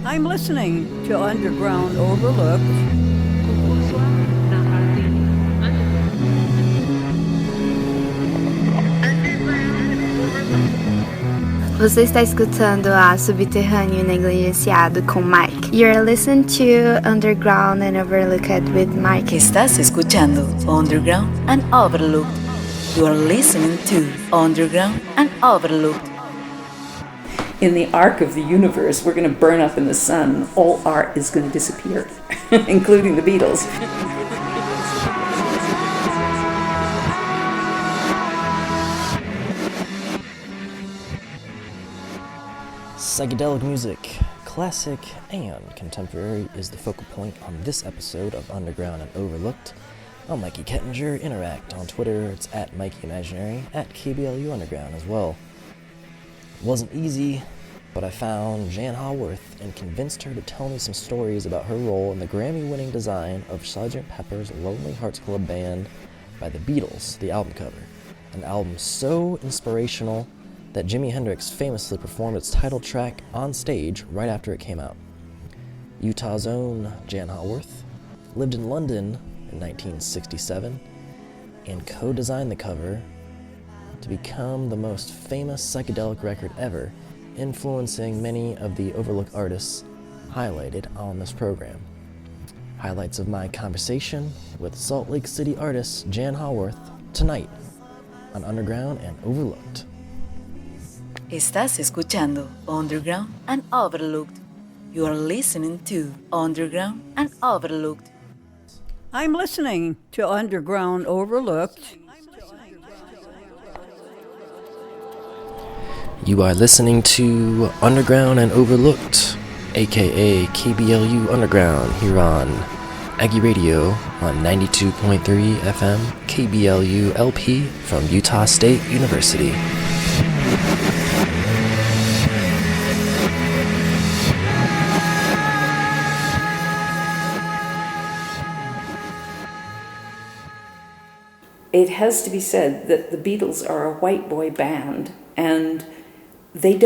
I'm listening to Underground+Overlooked. Você está escutando a Subterrâneo Negligenciado com Mike. You're listening to Underground and Overlooked with Mike. Estás escuchando Underground and Overlooked. You are listening to Underground and Overlooked. In the arc of the universe, we're going to burn up in the sun. All art is going to disappear, including the Beatles. Psychedelic music, classic and contemporary, is the focal point on this episode of Underground and Overlooked. I'm Mikey Kettinger. Interact on Twitter. It's at MikeyImaginary, at KBLU Underground as well. It wasn't easy, but I found Jann Haworth and convinced her to tell me some stories about her role in the Grammy-winning design of Sgt. Pepper's Lonely Hearts Club Band by the Beatles, the album cover. An album so inspirational that Jimi Hendrix famously performed its title track on stage right after it came out. Utah's own Jann Haworth lived in London in 1967 and co-designed the cover to become the most famous psychedelic record ever, influencing many of the overlooked artists highlighted on this program. Highlights of my conversation with Salt Lake City artist Jann Haworth tonight on Underground and Overlooked. Estás escuchando Underground and Overlooked. You are listening to Underground and Overlooked. I'm listening to Underground+Overlooked. You are listening to Underground and Overlooked, aka KBLU Underground, here on Aggie Radio on 92.3 FM KBLU LP from Utah State University. It has to be said that the Beatles are a white boy band, and they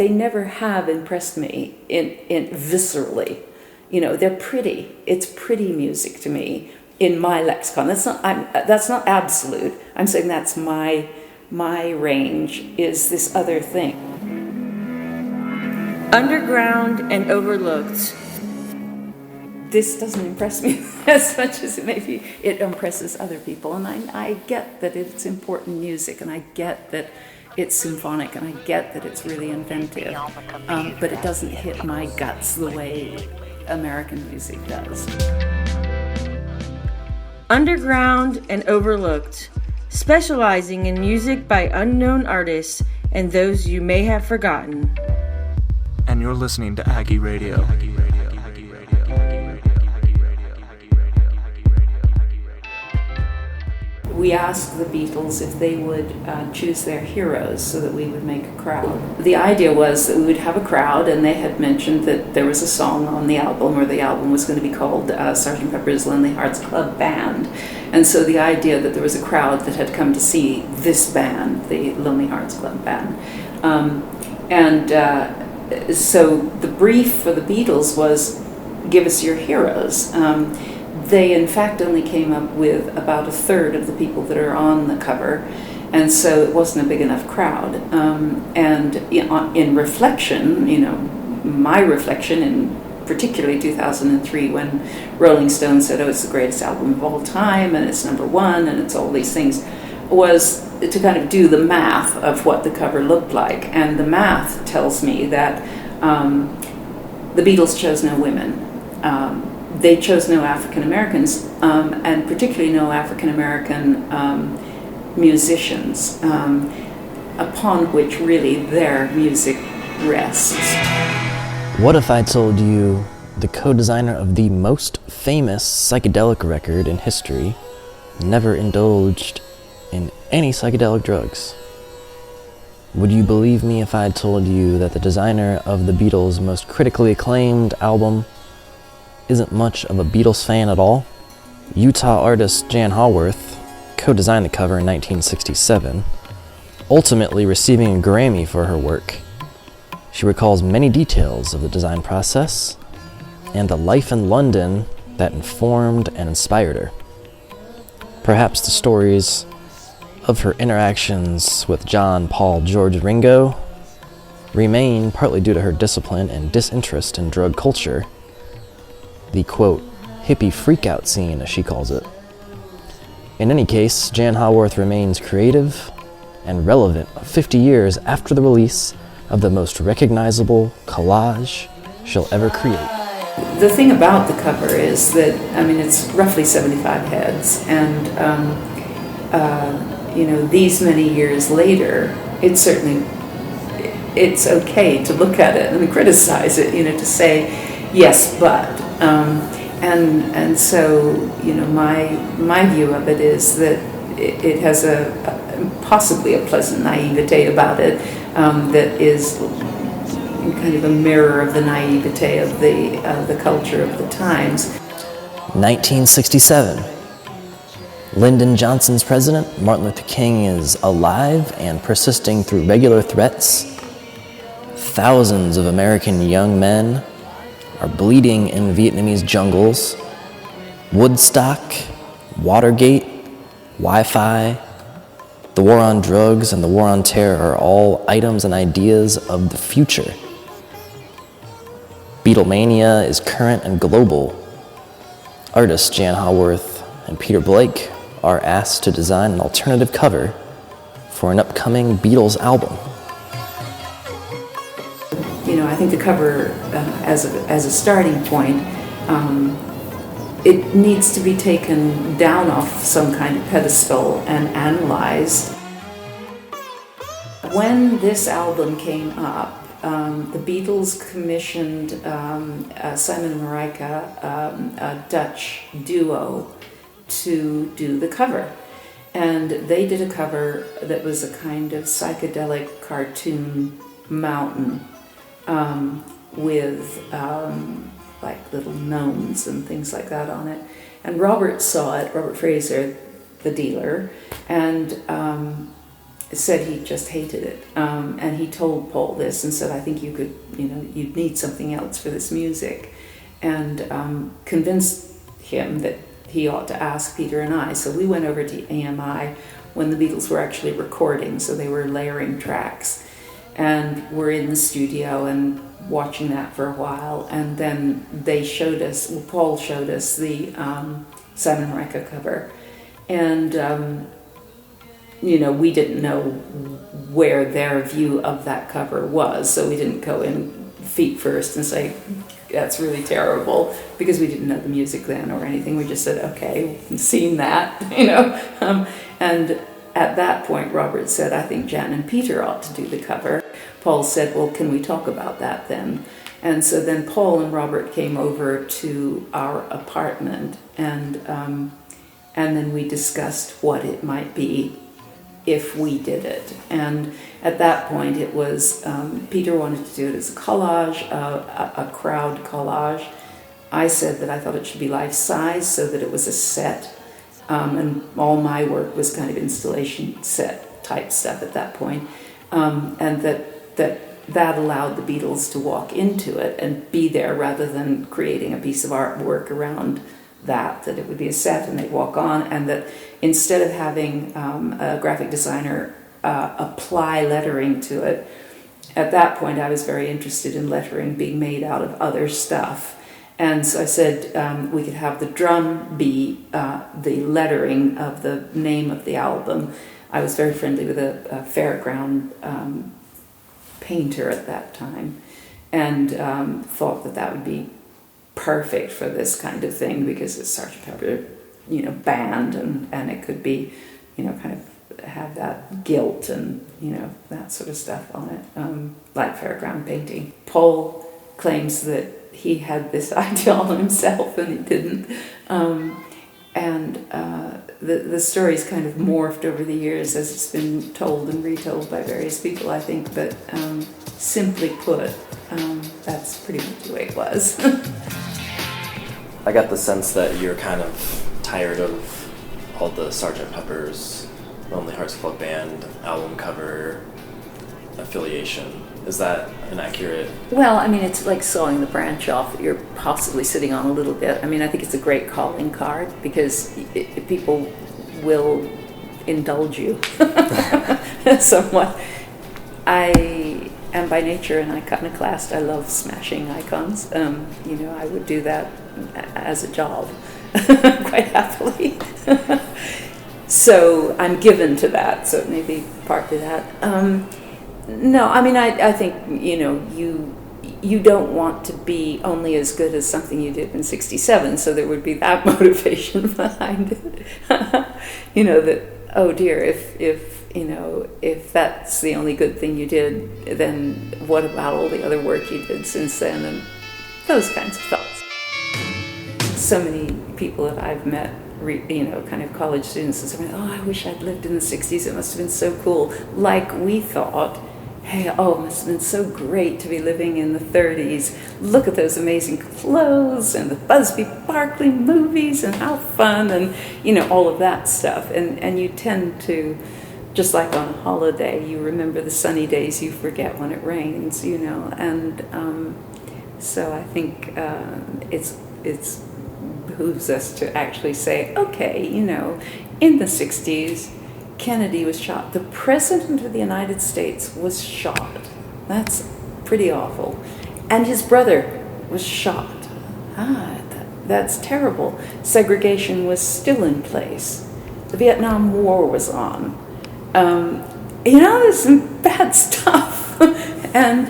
never have impressed me in viscerally. You know, they're pretty. It's pretty music to me in my lexicon. That's not absolute. I'm saying that's my range is this other thing. Underground and Overlooked. This doesn't impress me as much as maybe it impresses other people. And I get that it's important music, and I get that it's symphonic, and I get that it's really inventive. But it doesn't hit my guts the way American music does. Underground and Overlooked, specializing in music by unknown artists and those you may have forgotten. And you're listening to Aggie Radio. We asked the Beatles if they would choose their heroes so that we would make a crowd. The idea was that we would have a crowd, and they had mentioned that there was a song on the album, or the album was going to be called Sgt. Pepper's Lonely Hearts Club Band. And so the idea that there was a crowd that had come to see this band, the Lonely Hearts Club Band. So the brief for the Beatles was, give us your heroes. They, in fact, only came up with about a third of the people that are on the cover, and so it wasn't a big enough crowd. And in reflection, my reflection in particularly 2003, when Rolling Stone said, it's the greatest album of all time, and it's number one, and it's all these things, was to kind of do the math of what the cover looked like. And the math tells me that the Beatles chose no women. They chose no African Americans, and particularly no African American musicians, upon which really their music rests. What if I told you the co-designer of the most famous psychedelic record in history never indulged in any psychedelic drugs? Would you believe me if I told you that the designer of the Beatles' most critically acclaimed album isn't much of a Beatles fan at all? Utah artist Jann Haworth co-designed the cover in 1967, ultimately receiving a Grammy for her work. She recalls many details of the design process and the life in London that informed and inspired her. Perhaps the stories of her interactions with John, Paul, George, Ringo remain partly due to her discipline and disinterest in drug culture, the quote, hippie freakout scene, as she calls it. In any case, Jann Haworth remains creative and relevant 50 years after the release of the most recognizable collage she'll ever create. The thing about the cover is that, I mean, it's roughly 75 heads, and these many years later, it's okay to look at it and criticize it, to say, yes, but. And so, my view of it is that it has possibly a pleasant naivete about it that is kind of a mirror of the naivete of the culture of the times. 1967. Lyndon Johnson's president, Martin Luther King, is alive and persisting through regular threats. Thousands of American young men are bleeding in Vietnamese jungles. Woodstock, Watergate, Wi-Fi, the war on drugs and the war on terror are all items and ideas of the future. Beatlemania is current and global. Artists Jann Haworth and Peter Blake are asked to design an alternative cover for an upcoming Beatles album. I think the cover, as a starting point, it needs to be taken down off some kind of pedestal and analyzed. When this album came up, the Beatles commissioned Simon and Marijke, a Dutch duo, to do the cover. And they did a cover that was a kind of psychedelic cartoon mountain with like little gnomes and things like that on it. And Robert saw it, Robert Fraser, the dealer, and said he just hated it. And he told Paul this and said, I think you could, you'd need something else for this music. And convinced him that he ought to ask Peter and I. So we went over to AMI when the Beatles were actually recording, so they were layering tracks. And we're in the studio and watching that for a while, and then they showed us, Paul showed us the Simon and Marijke cover, and we didn't know where their view of that cover was, so we didn't go in feet first and say that's really terrible, because we didn't know the music then or anything. We just said, okay, we've seen that, and at that point, Robert said, I think Jann and Peter ought to do the cover. Paul said, well, can we talk about that then? And so then Paul and Robert came over to our apartment, and then we discussed what it might be if we did it. And at that point, it was, Peter wanted to do it as a collage, a crowd collage. I said that I thought it should be life-size so that it was a set. And all my work was kind of installation set type stuff at that point, and that allowed the Beatles to walk into it and be there rather than creating a piece of artwork around that it would be a set and they'd walk on, and that instead of having a graphic designer apply lettering to it, at that point I was very interested in lettering being made out of other stuff. And so I said we could have the drum be the lettering of the name of the album. I was very friendly with a fairground painter at that time, and thought that would be perfect for this kind of thing, because it's Sgt. Pepper, band, and it could be, kind of have that gilt and, that sort of stuff on it, like fairground painting. Paul claims that he had this idea all himself and he didn't. The story's kind of morphed over the years as it's been told and retold by various people, I think, but simply put, that's pretty much the way it was. I got the sense that you're kind of tired of all the Sgt. Pepper's Lonely Hearts Club Band album cover affiliation. Is that an accurate? Well, I mean, it's like sawing the branch off that you're possibly sitting on a little bit. I mean, I think it's a great calling card because people will indulge you somewhat. I am by nature an iconoclast. I love smashing icons. I would do that as a job quite happily. So I'm given to that, so it may be partly that. No, I mean, I think, you don't want to be only as good as something you did in 67, so there would be that motivation behind it. That, oh dear, if that's the only good thing you did, then what about all the other work you did since then, and those kinds of thoughts. So many people that I've met, kind of college students, and saying, oh, I wish I'd lived in the 60s, it must have been so cool. Like we thought, hey, it must have been so great to be living in the 30s. Look at those amazing clothes and the Busby Berkeley movies and how fun and, all of that stuff. And you tend to, just like on a holiday, you remember the sunny days, you forget when it rains, And so I think it's behooves us to actually say, okay, in the 60s, Kennedy was shot. The President of the United States was shot. That's pretty awful. And his brother was shot. That's terrible. Segregation was still in place. The Vietnam War was on. There's some bad stuff. And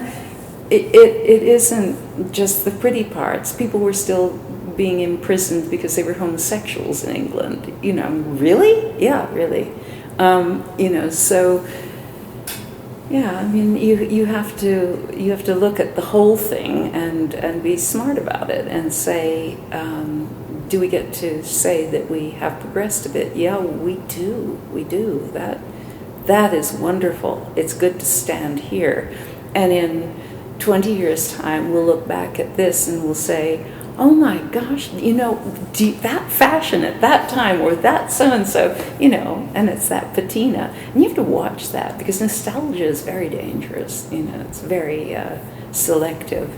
it isn't just the pretty parts. People were still being imprisoned because they were homosexuals in England. Really? Yeah, really. So yeah, I mean, you have to look at the whole thing and be smart about it and say, do we get to say that we have progressed a bit? Yeah, we do. That is wonderful. It's good to stand here, and in 20 years' time, we'll look back at this and we'll say, oh my gosh, that fashion at that time, or that so-and-so, and it's that patina. And you have to watch that, because nostalgia is very dangerous, it's very selective.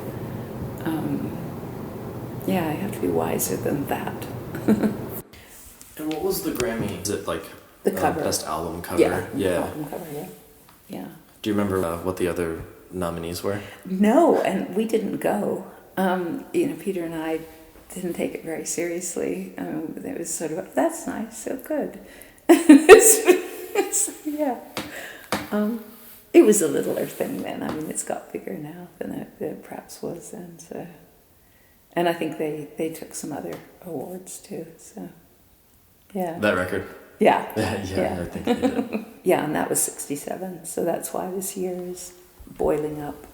You have to be wiser than that. And what was the Grammy? Is it like the cover? Best album cover? Yeah. Album cover, yeah. Do you remember what the other nominees were? No, and we didn't go. Peter and I didn't take it very seriously. It was sort of, that's nice, so good. Yeah. It was a littler thing then. I mean, it's got bigger now than it perhaps was then. So, and I think they took some other awards too. So, yeah. That record? Yeah. Yeah. I think they did. Yeah, and that was 67. So that's why this year is boiling up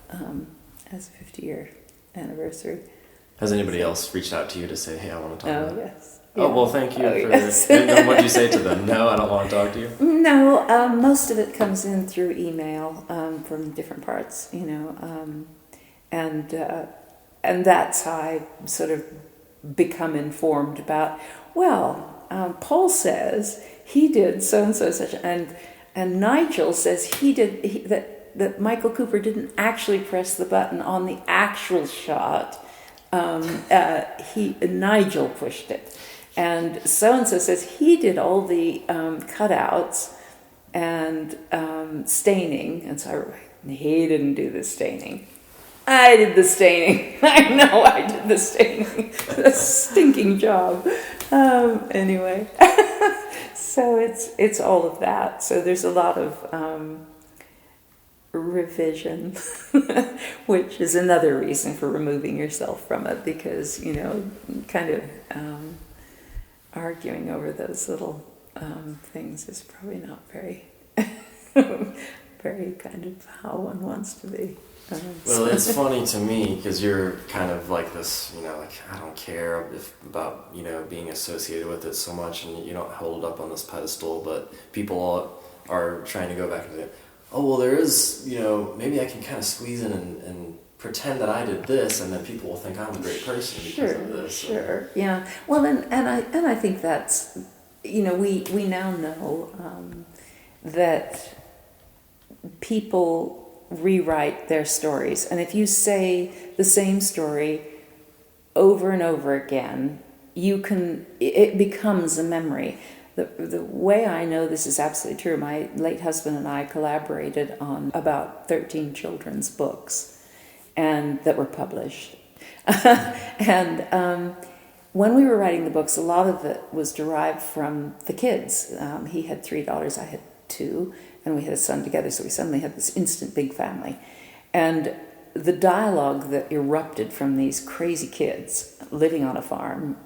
as a 50-year anniversary. Has anybody else reached out to you to say, hey, I want to talk about it? Yes. Yeah. Oh, well, thank you. Yes. And what did you say to them? No, I don't want to talk to you? No, most of it comes in through email from different parts, and that's how I sort of become informed about, Paul says he did so-and-so such, and Nigel says that Michael Cooper didn't actually press the button on the actual shot. Nigel pushed it. And so-and-so says he did all the cutouts and staining. And so he didn't do the staining. I did the staining. I know I did the staining. A stinking job. Anyway. So it's all of that. So there's a lot of revision, which is another reason for removing yourself from it, because, kind of arguing over those little things is probably not very, very kind of how one wants to be. Well, it's funny to me because you're kind of like this, I don't care about, being associated with it so much, and you don't hold it up on this pedestal, but people all are trying to go back and say, oh, well, there is, maybe I can kind of squeeze in and pretend that I did this, and then people will think I'm a great person because of this. Sure, yeah. Well, and I think that's, we now know that people rewrite their stories. And if you say the same story over and over again, it becomes a memory. The way I know this is absolutely true, my late husband and I collaborated on about 13 children's books and that were published. And when we were writing the books, a lot of it was derived from the kids. He had 3 daughters, I had 2, and we had a son together, so we suddenly had this instant big family. And the dialogue that erupted from these crazy kids living on a farm,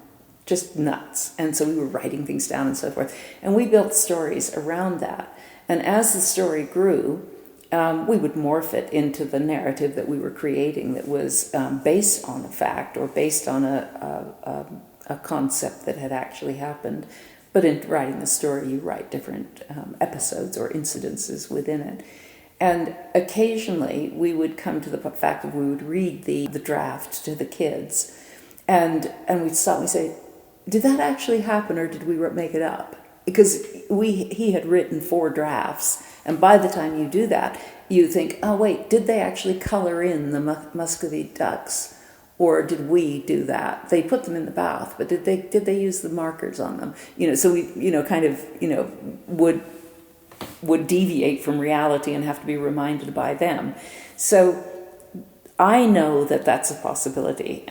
just nuts. And so we were writing things down and so forth. And we built stories around that. And as the story grew, we would morph it into the narrative that we were creating that was based on a fact or based on a concept that had actually happened. But in writing the story, you write different episodes or incidences within it. And occasionally we would come to the fact that we would read the draft to the kids. And we'd stop and say, did that actually happen or did we make it up? Because he had written 4 drafts. And by the time you do that, you think, oh, wait, did they actually color in the Muscovy ducks? Or did we do that? They put them in the bath, but did they use the markers on them? So we, would deviate from reality and have to be reminded by them. So I know that that's a possibility.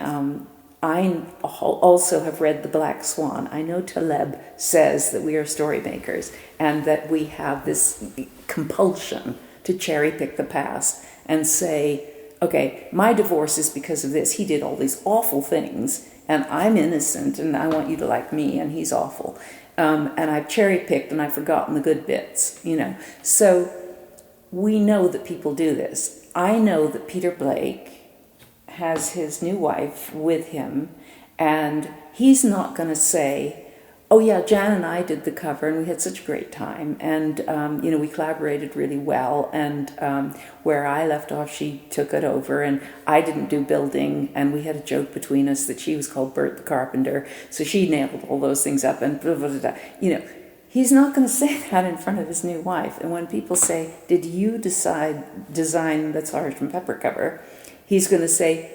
I also have read The Black Swan. I know Taleb says that we are story makers and that we have this compulsion to cherry pick the past and say, okay, my divorce is because of this. He did all these awful things and I'm innocent and I want you to like me and he's awful. And I've cherry picked and I've forgotten the good bits, So we know that people do this. I know that Peter Blake has his new wife with him, and he's not going to say, oh yeah, Jann and I did the cover and we had such a great time and we collaborated really well, and where I left off she took it over and I didn't do building, and we had a joke between us that she was called Bert the Carpenter, so she nailed all those things up and blah, blah, blah, blah. He's not going to say that in front of his new wife. And when people say, did you design the Sgt. Pepper cover? He's going to say,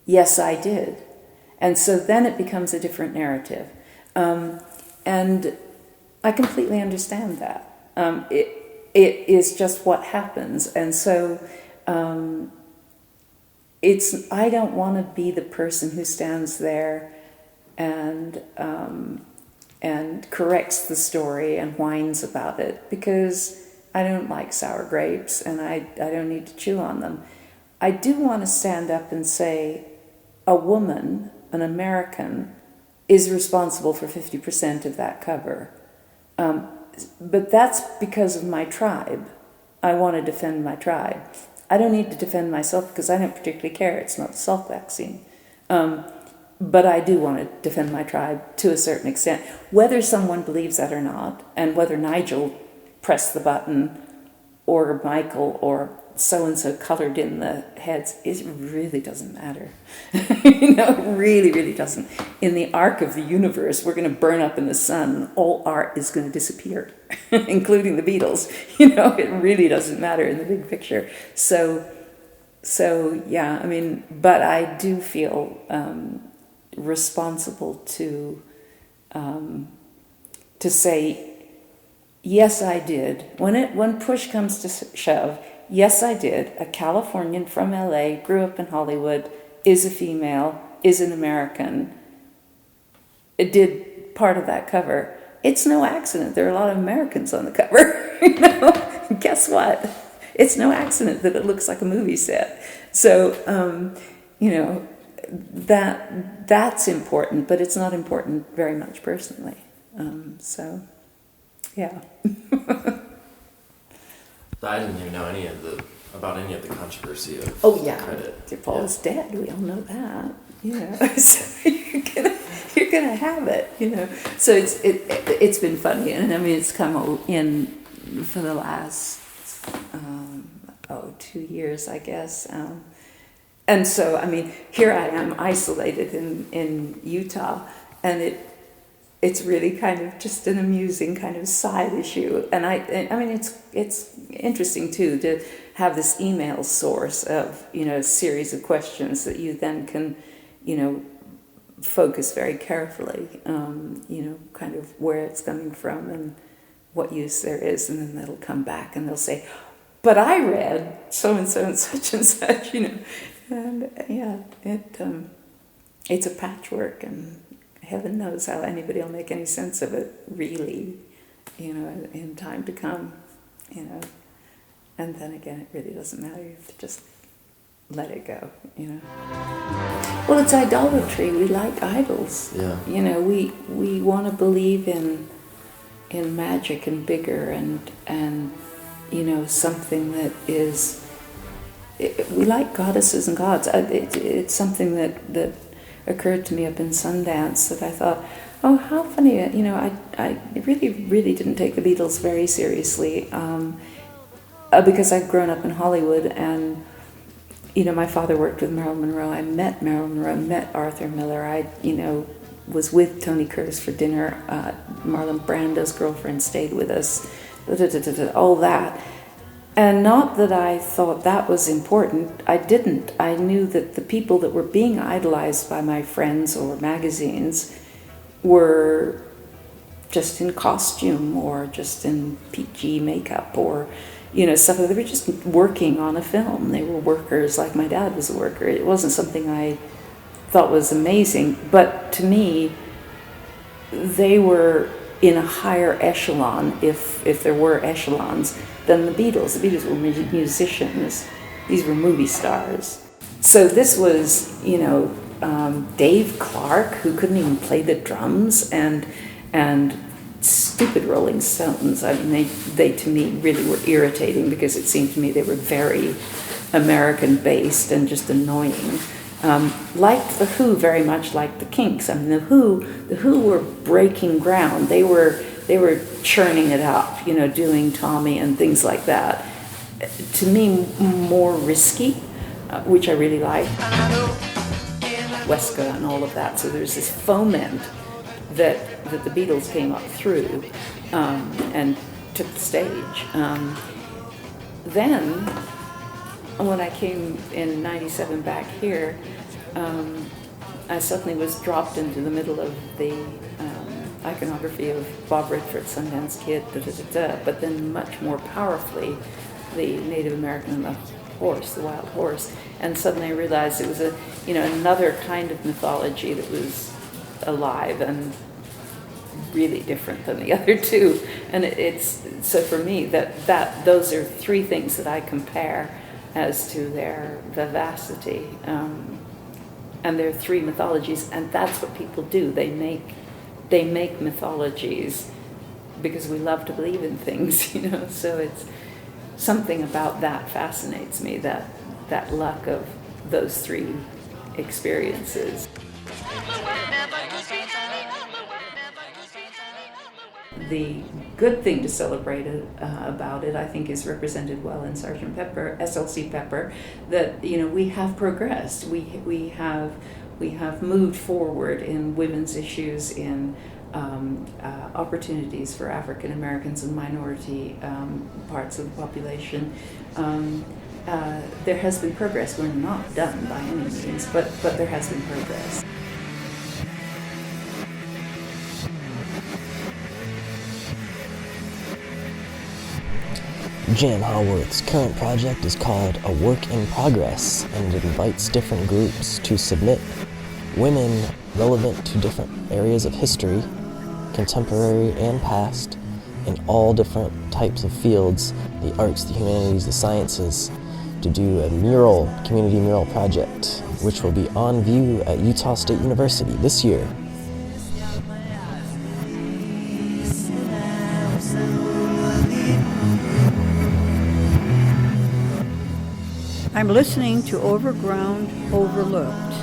yes, I did. And so then it becomes a different narrative. And I completely understand that. It is just what happens. And so I don't want to be the person who stands there and corrects the story and whines about it, because I don't like sour grapes and I don't need to chew on them. I do want to stand up and say a woman, an American, is responsible for 50% of that cover. But that's because of my tribe. I want to defend my tribe. I don't need to defend myself because I don't particularly care. It's not the Salk vaccine. But I do want to defend my tribe to a certain extent. Whether someone believes that or not, and whether Nigel pressed the button or Michael or so-and-so colored in the heads, it really doesn't matter. It really, really doesn't. In the arc of the universe, we're going to burn up in the sun. All art is going to disappear, including the Beatles. It really doesn't matter in the big picture. So yeah, but I do feel responsible to say, yes, I did. When push comes to shove, yes, I did. A Californian from LA, grew up in Hollywood, is a female, is an American. It did part of that cover. It's no accident. There are a lot of Americans on the cover. Guess what? It's no accident that it looks like a movie set. So, that's important, but it's not important very much personally. Yeah. I didn't even know about any of the controversy of credit. Paul's dead. We all know that. So you're gonna have it. So it's been funny, and it's come in for the last 2 years, I guess. And so here I am isolated in Utah, and it's really kind of just an amusing kind of side issue. And it's interesting too have this email source of, a series of questions that you then can, focus very carefully, kind of where it's coming from and what use there is, and then they'll come back and they'll say, but I read so-and-so and such and such, and it's a patchwork, and heaven knows how anybody will make any sense of it, really, in time to come, and then again, it really doesn't matter, you have to just let it go, Well, it's idolatry. We like idols. Yeah. We want to believe in magic and bigger and something that is. We like goddesses and gods. It's something that occurred to me up in Sundance that I thought, oh, how funny. I really didn't take the Beatles very seriously because I'd grown up in Hollywood and. My father worked with Marilyn Monroe. I met Marilyn Monroe, met Arthur Miller. I, was with Tony Curtis for dinner. Marlon Brando's girlfriend stayed with us. All that. And not that I thought that was important. I didn't. I knew that the people that were being idolized by my friends or magazines were just in costume or just in PG makeup or... stuff like they were just working on a film. They were workers, like my dad was a worker. It wasn't something I thought was amazing, but to me, they were in a higher echelon, if there were echelons, than the Beatles. The Beatles were musicians. These were movie stars. So this was, Dave Clark, who couldn't even play the drums, and stupid Rolling Stones. I mean, they to me really were irritating because it seemed to me they were very American-based and just annoying. Liked the Who very much like the Kinks. I mean, the Who were breaking ground. They were churning it up, doing Tommy and things like that. To me, more risky, which I really liked. Weska and all of that. So there's this foment that the Beatles came up through and took the stage. Then, when I came in '97 back here, I suddenly was dropped into the middle of the iconography of Bob Redford, Sundance Kid, but then much more powerfully, the Native American and the horse, the wild horse. And suddenly I realized it was another kind of mythology that was alive and really different than the other two, and it's so for me that those are three things that I compare as to their vivacity, and there are three mythologies, and that's what people do. They make mythologies because we love to believe in things, So it's something about that fascinates me, that luck of those three experiences. The good thing to celebrate about it, I think, is represented well in Sgt. Pepper, SLC Pepper, that we have progressed. We have moved forward in women's issues, in opportunities for African Americans and minority parts of the population. There has been progress. We're not done by any means, but there has been progress. Jann Haworth's current project is called A Work in Progress, and it invites different groups to submit women relevant to different areas of history, contemporary and past, in all different types of fields, the arts, the humanities, the sciences, to do a community mural project, which will be on view at Utah State University this year. I'm listening to Underground Overlooked.